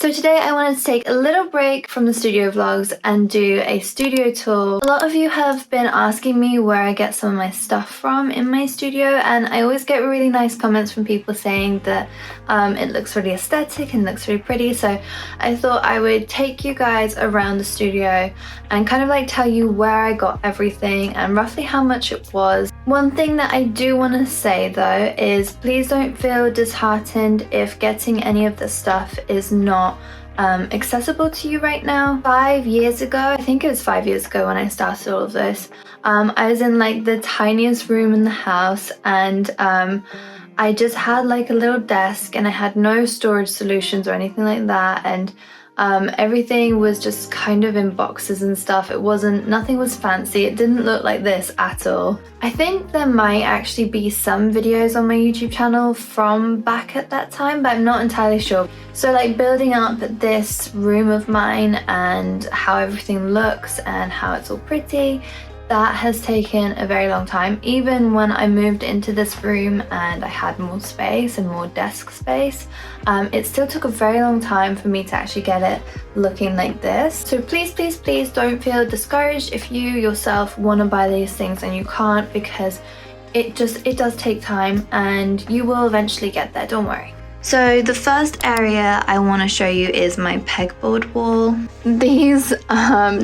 So today I wanted to take a little break from the studio vlogs and do a studio tour. A lot of you have been asking me where I get some of my stuff from in my studio, and I always get really nice comments from people saying that it looks really aesthetic and looks really pretty. So I thought I would take you guys around the studio and kind of like tell you where I got everything and roughly how much it was. One thing that I do want to say though is please don't feel disheartened if getting any of the stuff is not accessible to you right now. 5 years ago, I think it was 5 years ago when I started all of this, I was in like the tiniest room in the house, and I just had like a little desk and I had no storage solutions or anything like that, and everything was just kind of in boxes and stuff. Nothing was fancy. It didn't look like this at all. I think there might actually be some videos on my YouTube channel from back at that time, but I'm not entirely sure. So like building up this room of mine and how everything looks and how it's all pretty, that has taken a very long time. Even when I moved into this room and I had more space and more desk space, it still took a very long time for me to actually get it looking like this. So please, please, please don't feel discouraged if you yourself want to buy these things and you can't, because it does take time and you will eventually get there, don't worry. So the first area I want to show you is my pegboard wall. These,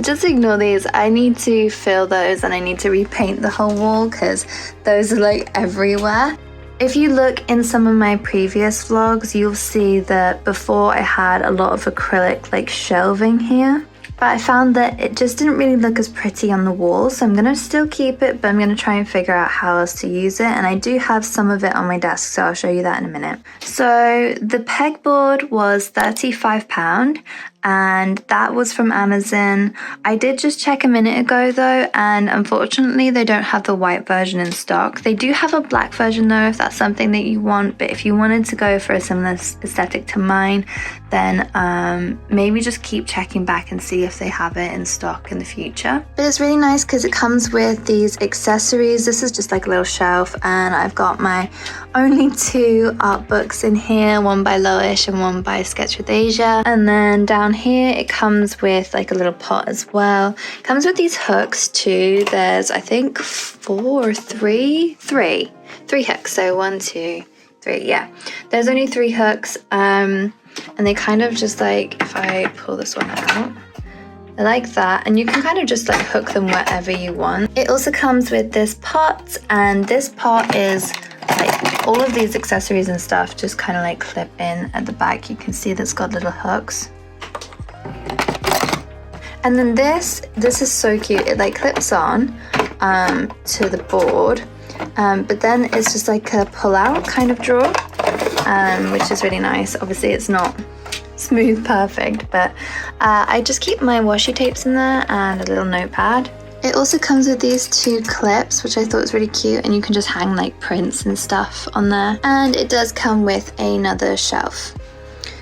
just ignore these. I need to fill those and I need to repaint the whole wall because those are like everywhere. If you look in some of my previous vlogs, you'll see that before I had a lot of acrylic like shelving here. But I found that it just didn't really look as pretty on the wall, so I'm going to still keep it, but I'm going to try and figure out how else to use it. And I do have some of it on my desk, so I'll show you that in a minute. So the pegboard was £35, and that was from Amazon. I did just check a minute ago though, and unfortunately they don't have the white version in stock. They do have a black version though, if that's something that you want, but if you wanted to go for a similar aesthetic to mine, then maybe just keep checking back and see if they have it in stock in the future. But it's really nice because it comes with these accessories. This is just like a little shelf, and I've got my only 2 art books in here, one by Loish and one by Sketch with Asia. And then down here it comes with like a little pot as well. It comes with these hooks too. There's I think 4 or 3 hooks. So 1, 2, 3. Yeah, there's only 3 hooks, and they kind of just like, if I pull this one out, they're like that, and you can kind of just like hook them wherever you want. It also comes with this pot, and this pot is like all of these accessories and stuff just kind of like clip in at the back. You can see that's got little hooks. And then this is so cute. It like clips on to the board, but then it's just like a pull out kind of drawer, which is really nice. Obviously it's not smooth perfect, but I just keep my washi tapes in there and a little notepad. It also comes with these 2 clips, which I thought was really cute, and you can just hang like prints and stuff on there. And it does come with another shelf.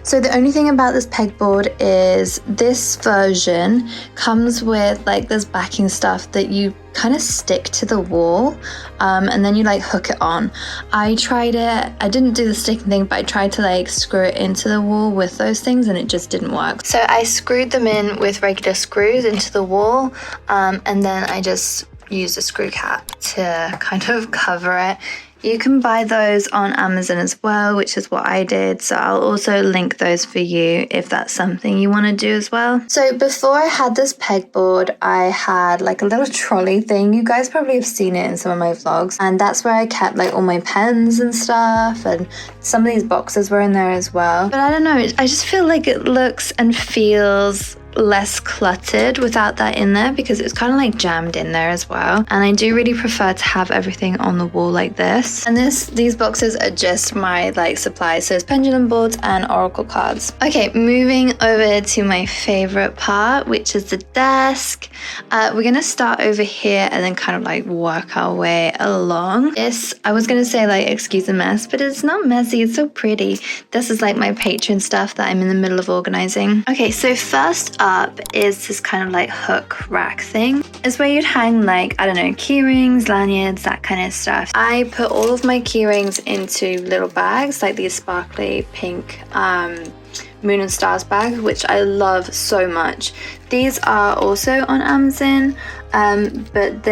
So the only thing about this pegboard is this version comes with like this backing stuff that you kind of stick to the wall, and then you like hook it on. I tried it, I didn't do the sticking thing, but I tried to like screw it into the wall with those things and it just didn't work. So I screwed them in with regular screws into the wall, and then I just used a screw cap to kind of cover it. You can buy those on Amazon as well, which is what I did. So I'll also link those for you if that's something you want to do as well. So before I had this pegboard, I had like a little trolley thing. You guys probably have seen it in some of my vlogs. And that's where I kept like all my pens and stuff. And some of these boxes were in there as well. But I don't know, I just feel like it looks and feels less cluttered without that in there, because it's kind of like jammed in there as well. And I do really prefer to have everything on the wall like this. And these boxes are just my like supplies, so it's pendulum boards and oracle cards. Okay, moving over to my favorite part, which is the desk. We're gonna start over here and then kind of like work our way along. This, I was gonna say like excuse the mess, but it's not messy, it's so pretty. This is like my Patreon stuff that I'm in the middle of organizing. Okay, so first up is this kind of like hook rack thing. It's where you'd hang like, I don't know, key rings, lanyards, that kind of stuff. I put all of my key rings into little bags, like these sparkly pink Moon and Stars bag, which I love so much. These are also on Amazon, but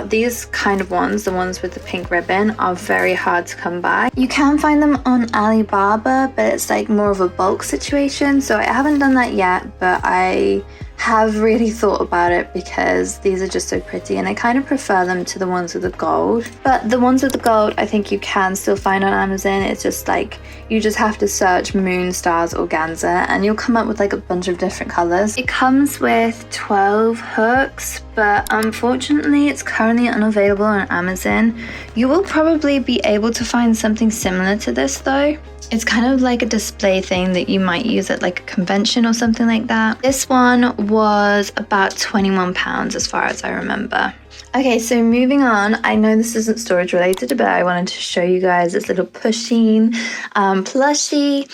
these kind of ones, the ones with the pink ribbon, are very hard to come by. You can find them on Alibaba, but it's like more of a bulk situation, so I haven't done that yet, but I have really thought about it because these are just so pretty, and I kind of prefer them to the ones with the gold. But the ones with the gold I think you can still find on Amazon. It's just like you just have to search Moon Stars Organza and you'll come up with like a bunch of different colors. It comes with 12 hooks, but unfortunately it's currently unavailable on Amazon. You will probably be able to find something similar to this though. It's kind of like a display thing that you might use at like a convention or something like that. This one was about £21 as far as I remember. Okay, so moving on, I know this isn't storage related, but I wanted to show you guys this little Pusheen plushie.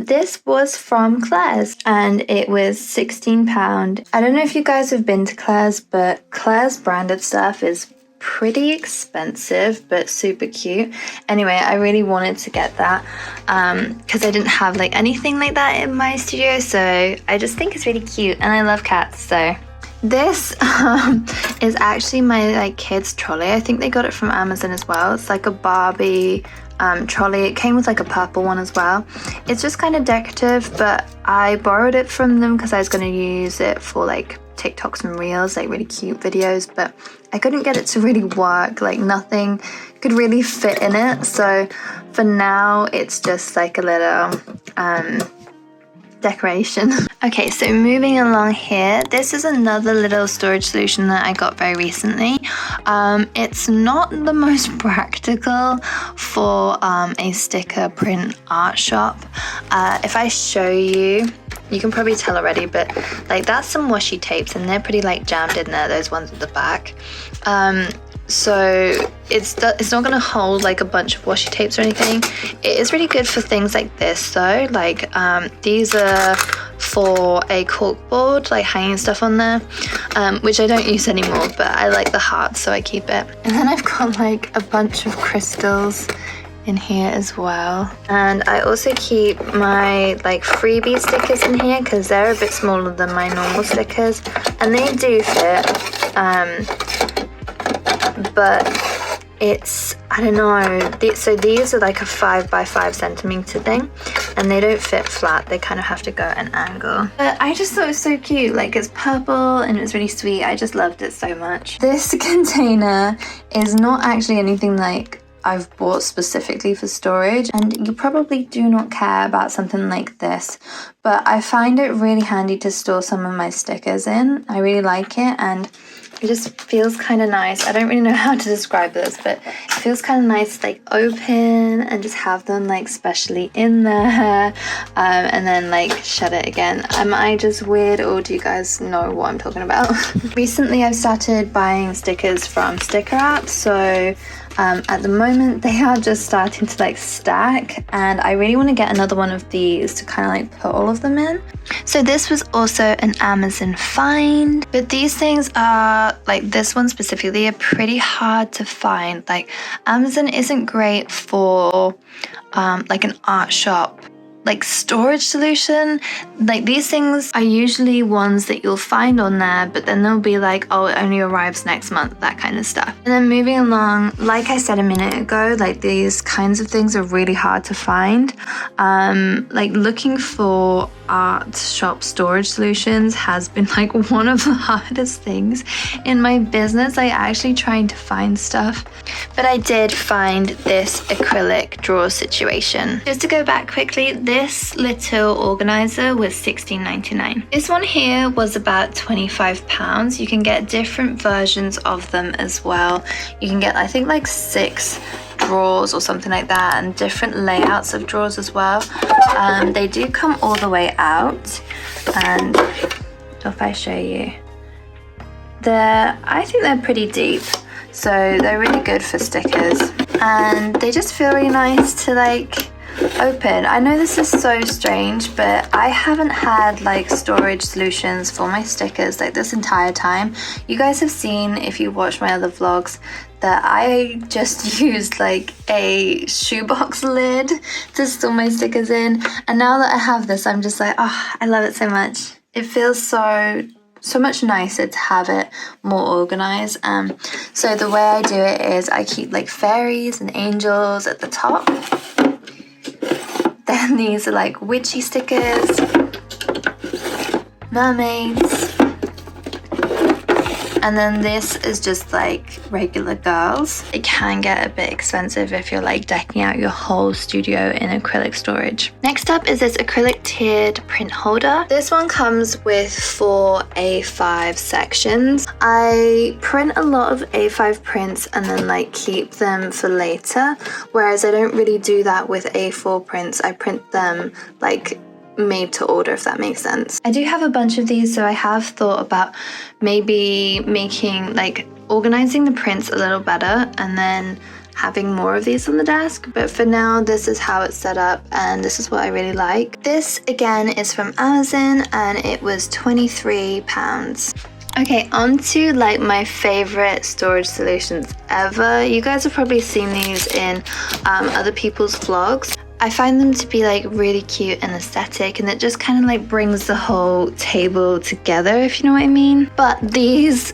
This was from Claire's and it was £16. I don't know if you guys have been to Claire's, but Claire's branded stuff is pretty expensive but super cute. Anyway, I really wanted to get that because I didn't have like anything like that in my studio, so I just think it's really cute and I love cats. So this is actually my like kids trolley. I think they got it from Amazon as well. It's like a Barbie trolley. It came with like a purple one as well. It's just kind of decorative, but I borrowed it from them because I was going to use it for like TikToks and reels, like really cute videos, but I couldn't get it to really work. Like nothing could really fit in it, so for now it's just like a little decoration. Okay, so moving along here, this is another little storage solution that I got very recently. It's not the most practical for a sticker print art shop. If I show you, you can probably tell already, but like that's some washi tapes and they're pretty like jammed in there, those ones at the back. So it's not going to hold like a bunch of washi tapes or anything. It is really good for things like this though, like these are for a corkboard, like hanging stuff on there, which I don't use anymore, but I like the heart, so I keep it. And then I've got like a bunch of crystals in here as well, and I also keep my like freebie stickers in here because they're a bit smaller than my normal stickers and they do fit, but it's, I don't know, so these are like a 5 by 5 centimeter thing and they don't fit flat, they kind of have to go at an angle. But I just thought it was so cute, like it's purple and it's really sweet. I just loved it so much. This container is not actually anything like I've bought specifically for storage, and you probably do not care about something like this, but I find it really handy to store some of my stickers in. I really like it and it just feels kind of nice. I don't really know how to describe this, but it feels kind of nice to like open and just have them like specially in there, and then like shut it again. Am I just weird or do you guys know what I'm talking about? Recently I've started buying stickers from sticker apps, so at the moment they are just starting to like stack and I really want to get another one of these to kind of like put all of them in. So this was also an Amazon find, but these things are, like this one specifically, are pretty hard to find. Like Amazon isn't great for like an art shop like storage solution. Like these things are usually ones that you'll find on there, but then they'll be like, oh, it only arrives next month, that kind of stuff. And then moving along, like I said a minute ago, like these kinds of things are really hard to find. Like looking for art shop storage solutions has been like one of the hardest things in my business, like actually trying to find stuff. But I did find this acrylic drawer situation. Just to go back quickly, this little organizer was $16.99. This one here was about £25. You can get different versions of them as well. You can get, I think, like 6 drawers or something like that, and different layouts of drawers as well. They do come all the way out, and if I show you, I think they're pretty deep, so they're really good for stickers and they just feel really nice to like open. I know this is so strange, but I haven't had like storage solutions for my stickers like this entire time. You guys have seen, if you watch my other vlogs, that I just used like a shoebox lid to store my stickers in, and now that I have this, I'm just like, oh, I love it so much. It feels so much nicer to have it more organized. So the way I do it is I keep like fairies and angels at the top. Then these are like witchy stickers, mermaids, and then this is just like regular girls. It can get a bit expensive if you're like decking out your whole studio in acrylic storage. Next up is this acrylic tiered print holder. This one comes with 4 A5 sections. I print a lot of A5 prints and then like keep them for later, whereas I don't really do that with A4 prints. I print them like made to order, if that makes sense. I do have a bunch of these, so I have thought about maybe making like organizing the prints a little better and then having more of these on the desk, but for now this is how it's set up and this is what I really like. This again is from Amazon and it was £23. Okay, on to like my favorite storage solutions ever. You guys have probably seen these in other people's vlogs. I find them to be like really cute and aesthetic, and it just kind of like brings the whole table together, if you know what I mean. But these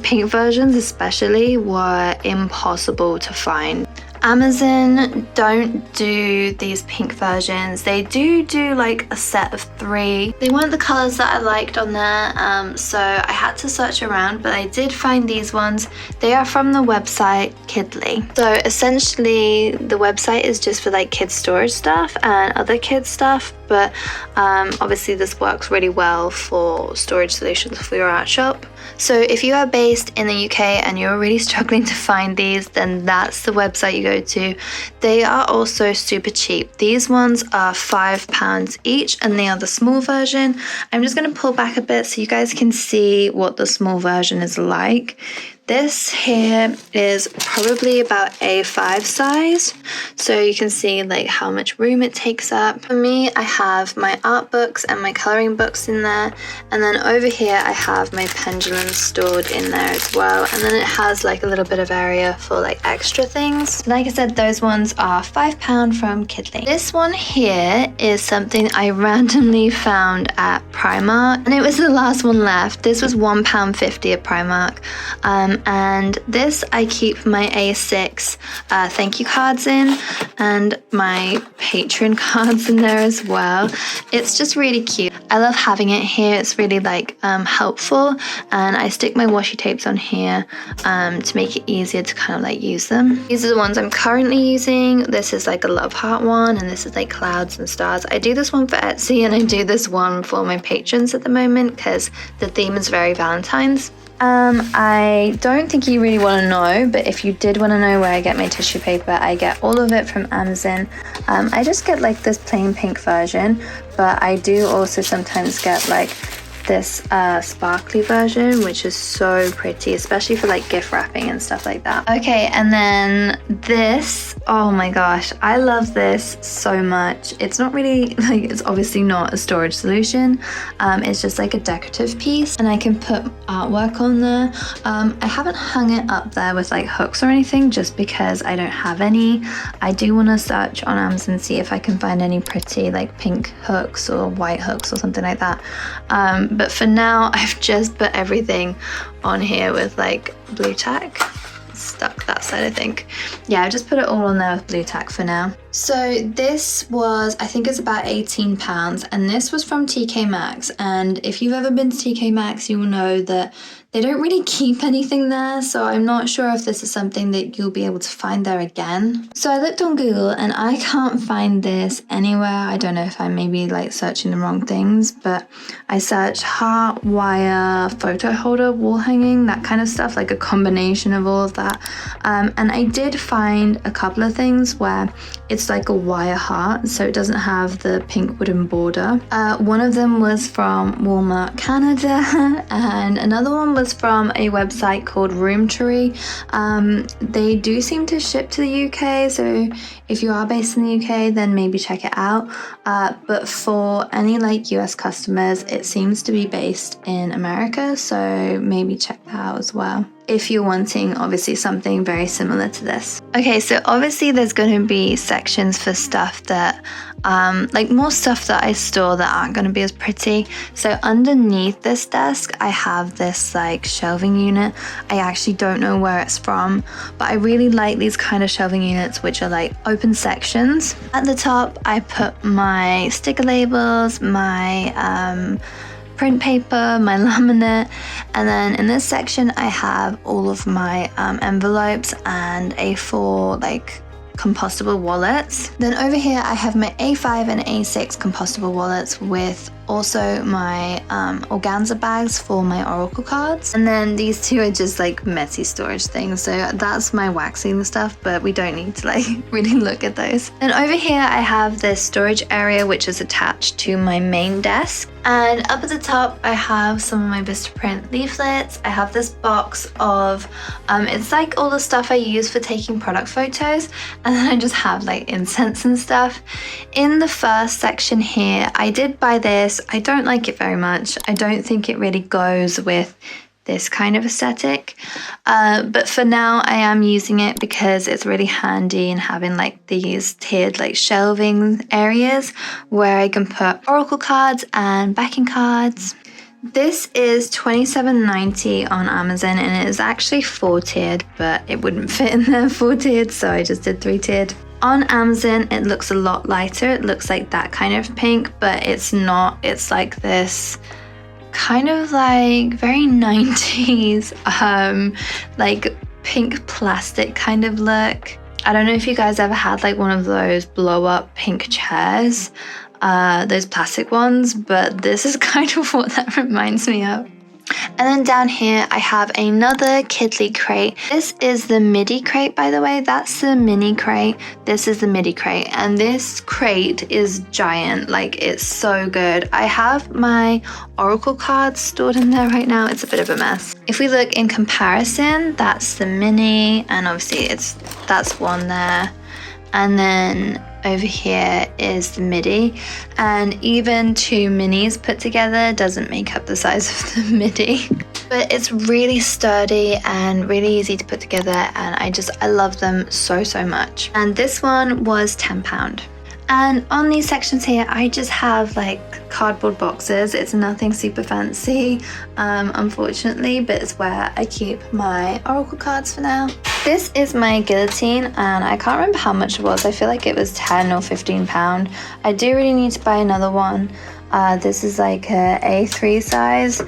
pink versions especially were impossible to find. Amazon don't do these pink versions. They do like a set of 3. They weren't the colors that I liked on there, so I had to search around, but I did find these ones. They are from the website Kidly. So essentially the website is just for like kids storage stuff and other kids stuff, but obviously this works really well for storage solutions for your art shop. So if you are based in the UK and you're really struggling to find these, then that's the website you go to. They are also super cheap. These ones are £5 each and they are the small version. I'm just going to pull back a bit so you guys can see what the small version is like. This here is probably about A5 size, so you can see like how much room it takes up. For me, I have my art books and my coloring books in there, and then over here I have my pendulums stored in there as well, and then it has like a little bit of area for like extra things. Like I said, those ones are £5 from Kidly. This one here is something I randomly found at Primark, and it was the last one left. This was £1.50 at Primark. And this I keep my A6 thank you cards in and my patron cards in there as well. It's just really cute. I love having it here. It's really like helpful, and I stick my washi tapes on here to make it easier to kind of like use them. These are the ones I'm currently using. This is like a love heart one, and this is like clouds and stars. I do this one for Etsy and I do this one for my patrons at the moment because the theme is very Valentine's. I don't think you really want to know, but if you did want to know where I get my tissue paper, I get all of it from Amazon. I just get like this plain pink version, but I do also sometimes get like this sparkly version, which is so pretty, especially for like gift wrapping and stuff like that. Okay, and then this, oh my gosh, I love this so much. It's not really like, it's obviously not a storage solution. It's just like a decorative piece, and I can put artwork on there. I haven't hung it up there with like hooks or anything just because I don't have any. I do want to search on Amazon and see if I can find any pretty like pink hooks or white hooks or something like that. But for now, I've just put everything on here with like blue tack. Stuck that side, I think. Yeah, I just put it all on there with blue tack for now. So this was, I think it's about £18, and this was from TK Maxx. And if you've ever been to TK Maxx, you will know that they don't really keep anything there, so I'm not sure if this is something that you'll be able to find there again. So I looked on Google and I can't find this anywhere. I don't know if I'm maybe like searching the wrong things, but I searched heart, wire, photo holder, wall hanging, that kind of stuff, like a combination of all of that. And I did find a couple of things where it's like a wire heart, so it doesn't have the pink wooden border. One of them was from Walmart Canada, and another one was from a website called 𝑜𝓅𝑒𝓃. They do seem to ship to the UK, so if you are based in the UK, then maybe check it out. But for any like US customers, it seems to be based in America, so maybe check out as well, if you're wanting obviously something very similar to this. Okay, so obviously there's going to be sections for stuff that like more stuff that I store that aren't going to be as pretty. So underneath this desk I have this like shelving unit. I actually don't know where it's from, but I really like these kind of shelving units which are like open sections. At the top I put my sticker labels, my print paper, my laminate, and then in this section I have all of my envelopes and A4 like compostable wallets. Then over here I have my A5 and A6 compostable wallets with also my organza bags for my oracle cards. And then these two are just like messy storage things, so that's my waxing stuff, but we don't need to like really look at those. And over here I have this storage area which is attached to my main desk, and up at the top I have some of my Vistaprint leaflets. I have this box of it's like all the stuff I use for taking product photos, and then I just have like incense and stuff. In the first section here I did buy this. I don't like it very much. I don't think it really goes with this kind of aesthetic, but for now I am using it because it's really handy in having like these tiered like shelving areas where I can put oracle cards and backing cards. This is $27.90 on Amazon, and it is actually 4-tiered, but it wouldn't fit in there 4-tiered, so I just did 3-tiered. On Amazon it looks a lot lighter. It looks like that kind of pink, but it's not. It's like this kind of like very 90s like pink plastic kind of look. I don't know if you guys ever had like one of those blow up pink chairs, those plastic ones, but this is kind of what that reminds me of. And then down here I have another Kidley crate. This is the midi crate, by the way. That's the mini crate. This is the midi crate, and this crate is giant. Like, it's so good. I have my oracle cards stored in there right now. It's a bit of a mess. If we look in comparison, that's the mini, and obviously that's one there. And then over here is the midi, and even two minis put together doesn't make up the size of the midi. But it's really sturdy and really easy to put together, and I love them so much. And this one was £10. And on these sections here I just have like cardboard boxes. It's nothing super fancy, unfortunately, but it's where I keep my oracle cards for now. This is my guillotine, and I can't remember how much it was. I feel like it was £10 or £15. I do really need to buy another one. This is like a A3 size,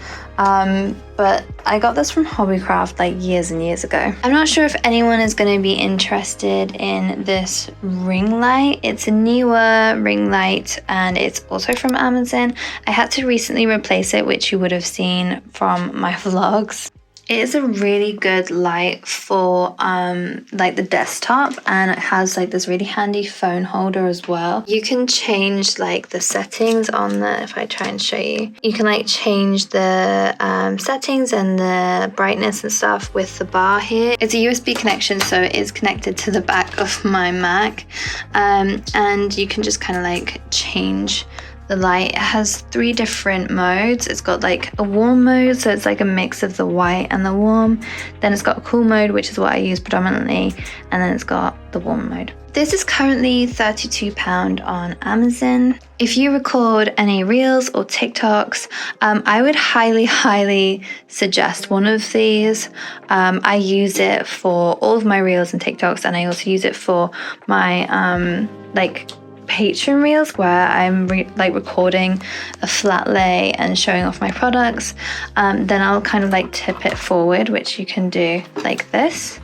but I got this from Hobbycraft like years and years ago. I'm not sure if anyone is going to be interested in this ring light. It's a newer ring light, and it's also from Amazon. I had to recently replace it, which you would have seen from my vlogs. It is a really good light for like the desktop, and it has like this really handy phone holder as well. You can change like the settings on the, if I try and show you, you can like change the settings and the brightness and stuff with the bar here. It's a USB connection, so it is connected to the back of my Mac, and you can just kind of like change the light. It has 3 different modes. It's got like a warm mode, so it's like a mix of the white and the warm. Then it's got a cool mode, which is what I use predominantly, and then it's got the warm mode. This is currently £32 on Amazon. If you record any reels or TikToks, I would highly suggest one of these. I use it for all of my reels and TikToks, and I also use it for my like Patreon reels where I'm recording a flat lay and showing off my products. Then I'll kind of like tip it forward, which you can do like this,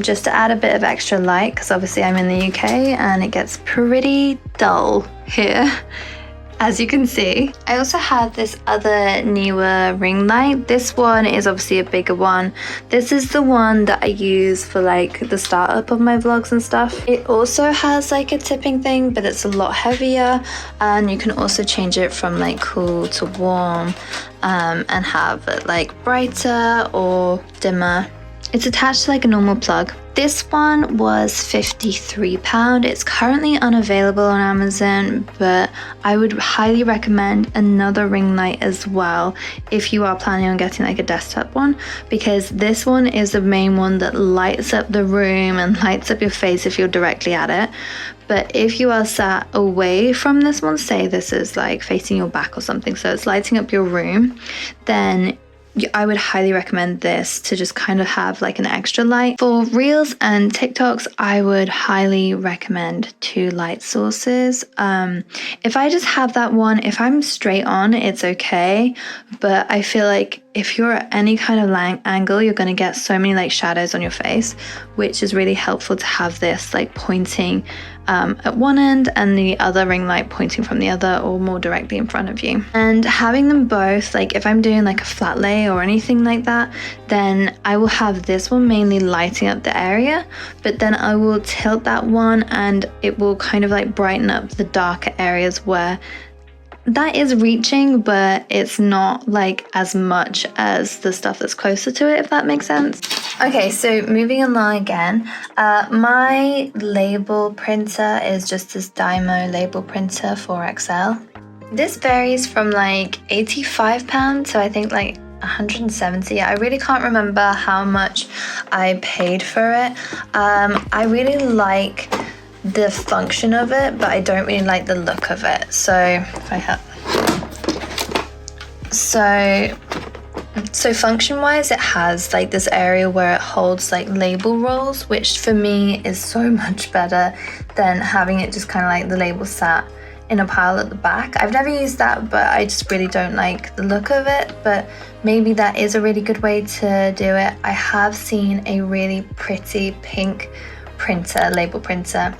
just to add a bit of extra light, because obviously I'm in the UK and it gets pretty dull here, as you can see. I also have this other newer ring light. This one is obviously a bigger one. This is the one that I use for like the startup of my vlogs and stuff. It also has like a tipping thing, but it's a lot heavier, and you can also change it from like cool to warm, and have it like brighter or dimmer. It's attached to like a normal plug. This one was £53. It's currently unavailable on Amazon, but I would highly recommend another ring light as well if you are planning on getting like a desktop one, because this one is the main one that lights up the room and lights up your face if you're directly at it. But if you are sat away from this one, say this is like facing your back or something, so it's lighting up your room, then I would highly recommend this to just kind of have like an extra light. For Reels and TikToks, I would highly recommend 2 light sources. If I just have that one, if I'm straight on, it's okay. But I feel like if you're at any kind of angle, you're going to get so many like shadows on your face, which is really helpful to have this like pointing at one end and the other ring light pointing from the other or more directly in front of you. And having them both, like if I'm doing like a flat lay or anything like that, then I will have this one mainly lighting up the area, but then I will tilt that one and it will kind of like brighten up the darker areas where that is reaching, but it's not like as much as the stuff that's closer to it, if that makes sense. Okay, so moving along again, my label printer is just this Dymo label printer 4XL. This varies from like £85 to I think like 170. I really can't remember how much I paid for it. I really like the function of it, but I don't really like the look of it. So if I have, so function wise, it has like this area where it holds like label rolls, which for me is so much better than having it just kind of like the label sat in a pile at the back. I've never used that, but I just really don't like the look of it, but maybe that is a really good way to do it. I have seen a really pretty pink printer, label printer,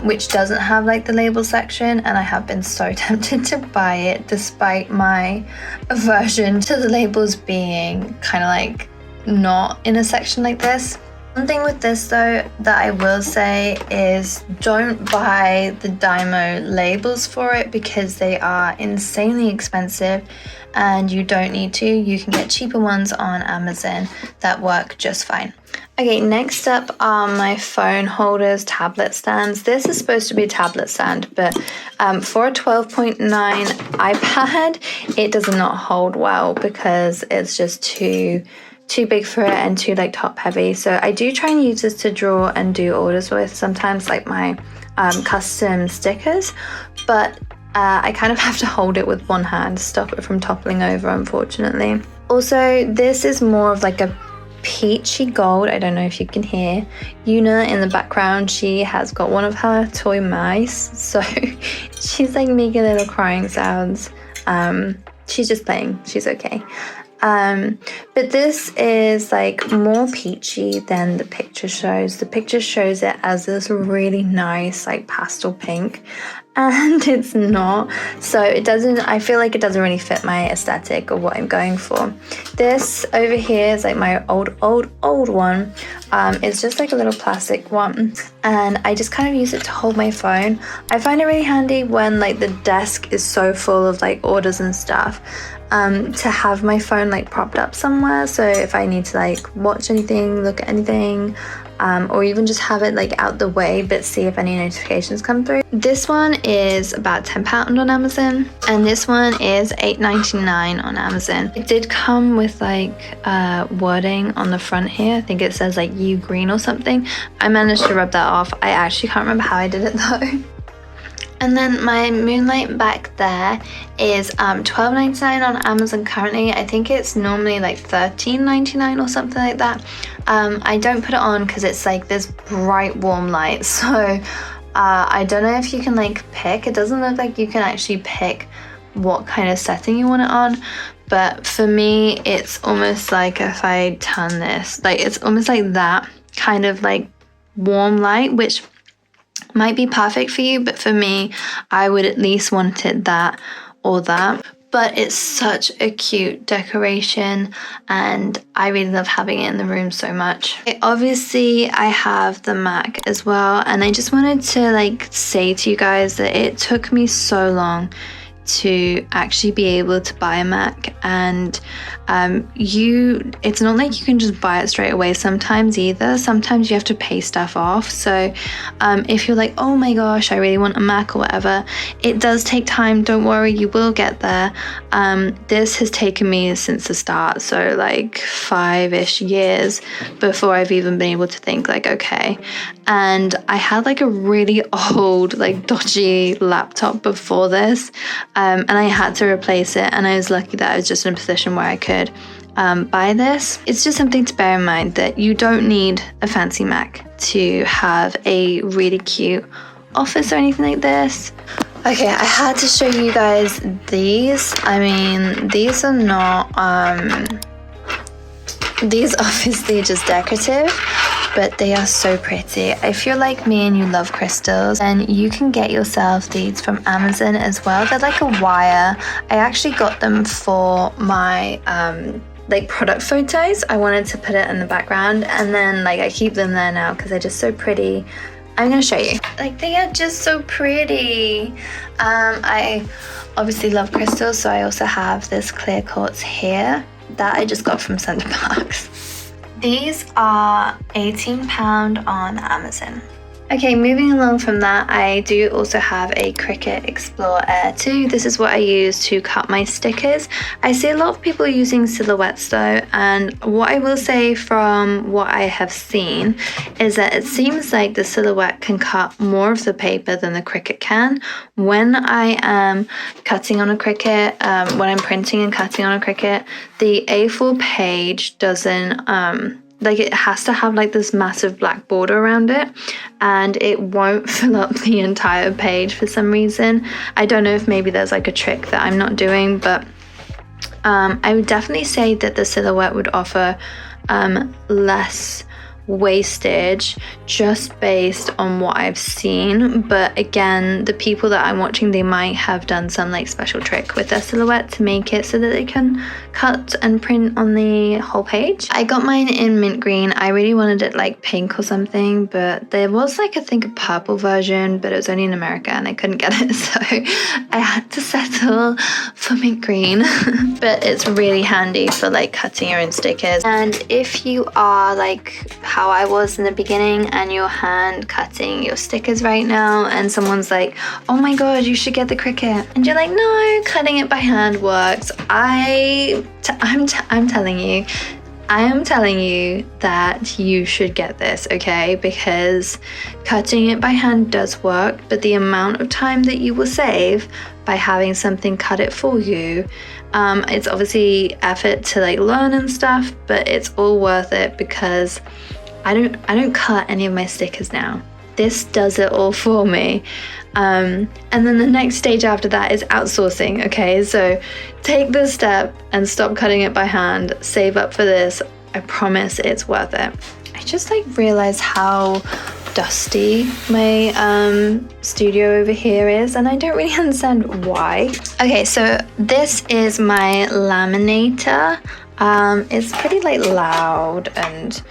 which doesn't have like the label section, and I have been so tempted to buy it despite my aversion to the labels being kind of like not in a section like this. One thing with this though that I will say is don't buy the Dymo labels for it because they are insanely expensive and you don't need to. You can get cheaper ones on Amazon that work just fine. Okay, next up are my phone holders, tablet stands. This is supposed to be a tablet stand, but for a 12.9 iPad, it does not hold well because it's just too big for it and too like top heavy. So I do try and use this to draw and do orders with, sometimes like my custom stickers, but I kind of have to hold it with one hand to stop it from toppling over, unfortunately. Also, this is more of like a peachy gold. I don't know if you can hear Una in the background. She has got one of her toy mice, so she's like making little crying sounds. She's just playing, she's okay. But this is like more peachy than the picture shows. The picture shows it as this really nice like pastel pink, and it's not. So it doesn't, I feel like it doesn't really fit my aesthetic or what I'm going for. This over here is like my old one. It's just like a little plastic one, and I just kind of use it to hold my phone. I find it really handy when like the desk is so full of like orders and stuff, to have my phone like propped up somewhere, so if I need to like watch anything, look at anything, or even just have it like out the way but see if any notifications come through. This one is about £10 on Amazon, and this one is $8.99 on Amazon. It did come with like wording on the front here. I think it says like "you green" or something. I managed to rub that off. I actually can't remember how I did it though. And then my moonlight back there is $12.99 on Amazon currently. I think it's normally like $13.99 or something like that. I don't put it on because it's like this bright warm light, so I don't know if you can like pick. It doesn't look like you can actually pick what kind of setting you want it on, but for me it's almost like if I turn this, like it's almost like that kind of like warm light, which might be perfect for you, but for me, I would at least want it that or that. But it's such a cute decoration and I really love having it in the room so much. Obviously, I have the Mac as well, and I just wanted to like say to you guys that it took me so long to actually be able to buy a Mac, and it's not like you can just buy it straight away sometimes either. Sometimes you have to pay stuff off. So if you're like, oh my gosh, I really want a Mac or whatever, it does take time. Don't worry, you will get there. This has taken me since the start, so like 5-ish years before I've even been able to think like, okay. And I had like a really old, like dodgy laptop before this, and I had to replace it, and I was lucky that I was just in a position where I could buy this. It's just something to bear in mind that you don't need a fancy Mac to have a really cute office or anything like this. Okay, I had to show you guys these. I mean, these are not, these obviously just decorative, but they are so pretty. If you're like me and you love crystals, then you can get yourself these from Amazon as well. They're like a wire. I actually got them for my like product photos. I wanted to put it in the background, and then like I keep them there now because they're just so pretty. I'm gonna show you. Like, they are just so pretty. I obviously love crystals, so I also have this clear quartz here that I just got from Center Parcs. These are £18 on Amazon. Okay, moving along from that, I do also have a Cricut Explore Air 2. This is what I use to cut my stickers. I see a lot of people using silhouettes though, and what I will say from what I have seen is that it seems like the silhouette can cut more of the paper than the Cricut can. When I am cutting on a Cricut, when I'm printing and cutting on a Cricut, the A4 page doesn't, like, it has to have like this massive black border around it, and it won't fill up the entire page for some reason. I don't know if maybe there's like a trick that I'm not doing, but I would definitely say that the silhouette would offer less wastage just based on what I've seen. But again, the people that I'm watching, they might have done some like special trick with their silhouette to make it so that they can cut and print on the whole page. I got mine in mint green. I really wanted it like pink or something, but there was like I think a purple version, but it was only in America and I couldn't get it, so I had to settle for mint green. But it's really handy for like cutting your own stickers. And if you are like how I was in the beginning and you're hand cutting your stickers right now, and someone's like, oh my god, you should get the Cricut, and you're like, no, cutting it by hand works. I'm telling you, I am telling you that you should get this, okay? Because cutting it by hand does work, but the amount of time that you will save by having something cut it for you, it's obviously effort to like learn and stuff, but it's all worth it because I don't cut any of my stickers now. This does it all for me. And then the next stage after that is outsourcing, okay? So take this step and stop cutting it by hand, save up for this. I promise it's worth it. I just like realized how dusty my studio over here is, and I don't really understand why. Okay, so this is my laminator. It's pretty like loud and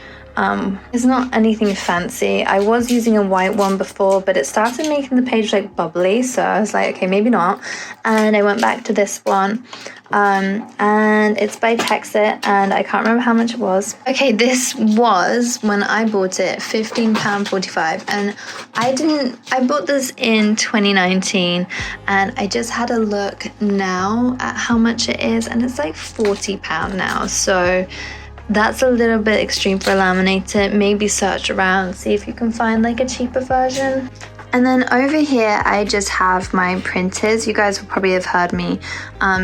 it's not anything fancy. I was using a white one before, but it started making the page like bubbly, so I was like, okay, maybe not. And I went back to this one, and it's by Texit, and I can't remember how much it was. Okay, this was, when I bought it, £15.45, and I bought this in 2019, and I just had a look now at how much it is, and it's like £40 now, so that's a little bit extreme for a laminator. Maybe search around, see if you can find like a cheaper version. And then over here, I just have my printers. You guys will probably have heard me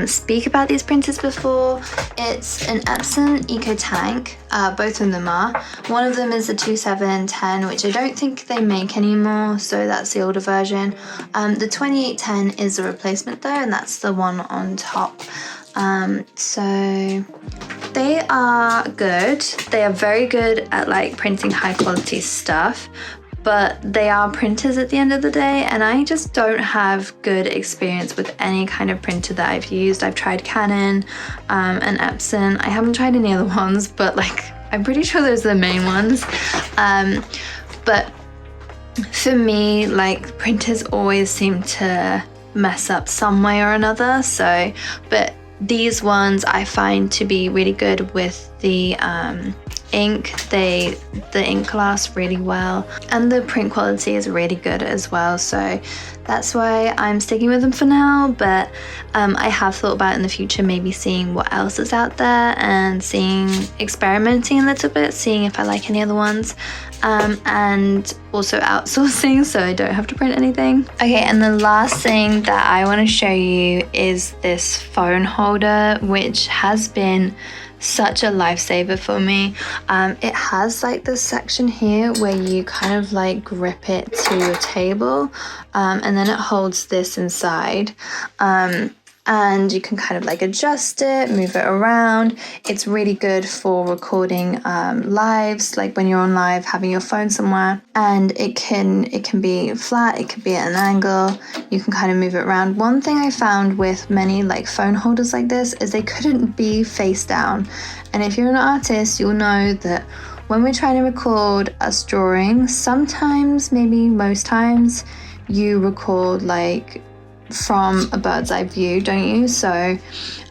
speak about these printers before. It's an Epson EcoTank, both of them are. One of them is a 2710, which I don't think they make anymore, so that's the older version. The 2810 is the replacement though, and that's the one on top. So they are good. They are very good at like printing high quality stuff, but they are printers at the end of the day, and I just don't have good experience with any kind of printer that I've used. I've tried Canon and Epson. I haven't tried any other ones, but like I'm pretty sure those are the main ones. But for me, like printers always seem to mess up some way or another. So, but these ones I find to be really good with the ink. The ink lasts really well, and the print quality is really good as well. So that's why I'm sticking with them for now, but I have thought about in the future maybe seeing what else is out there and experimenting a little bit, seeing if I like any other ones, and also outsourcing so I don't have to print anything. Okay, and the last thing that I want to show you is this phone holder, which has been such a lifesaver for me. It has like this section here where you kind of like grip it to your table, and then it holds this inside, and you can kind of like adjust it, move it around. It's really good for recording lives, like when you're on live, having your phone somewhere, and it can be flat, it could be at an angle, you can kind of move it around. One thing I found with many like phone holders like this is they couldn't be face down, and if you're an artist, you'll know that when we're trying to record us drawing, sometimes, maybe most times, you record like from a bird's eye view, don't you? So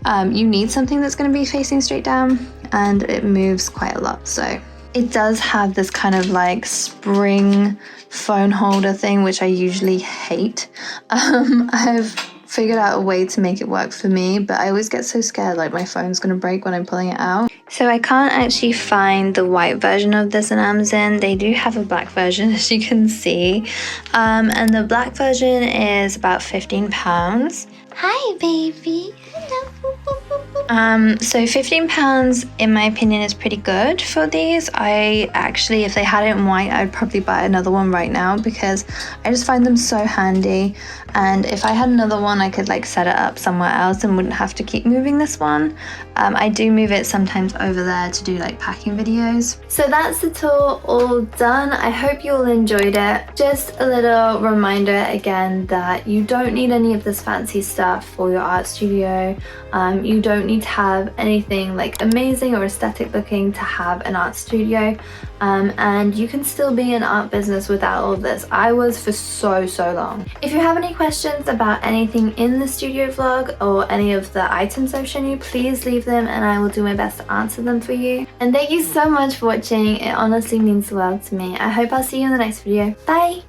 you need something that's going to be facing straight down, and it moves quite a lot. So it does have this kind of like spring phone holder thing, which I usually hate. I've figured out a way to make it work for me, but I always get so scared like my phone's going to break when I'm pulling it out. So I can't actually find the white version of this on Amazon. They do have a black version, as you can see, and the black version is about £15. Hi baby. Hello. So £15 in my opinion is pretty good for these. I actually, if they had it in white, I'd probably buy another one right now because I just find them so handy, and if I had another one I could like set it up somewhere else and wouldn't have to keep moving this one. I do move it sometimes over there to do like packing videos. So that's the tour all done. I hope you all enjoyed it. Just a little reminder again that you don't need any of this fancy stuff for your art studio. You don't need to have anything like amazing or aesthetic looking to have an art studio, and you can still be an art business without all of this. I was for so long. If you have any questions about anything in the studio vlog or any of the items I've shown you, please leave them and I will do my best to answer them for you. And thank you so much for watching. It honestly means the world to me. I hope I'll see you in the next video. Bye!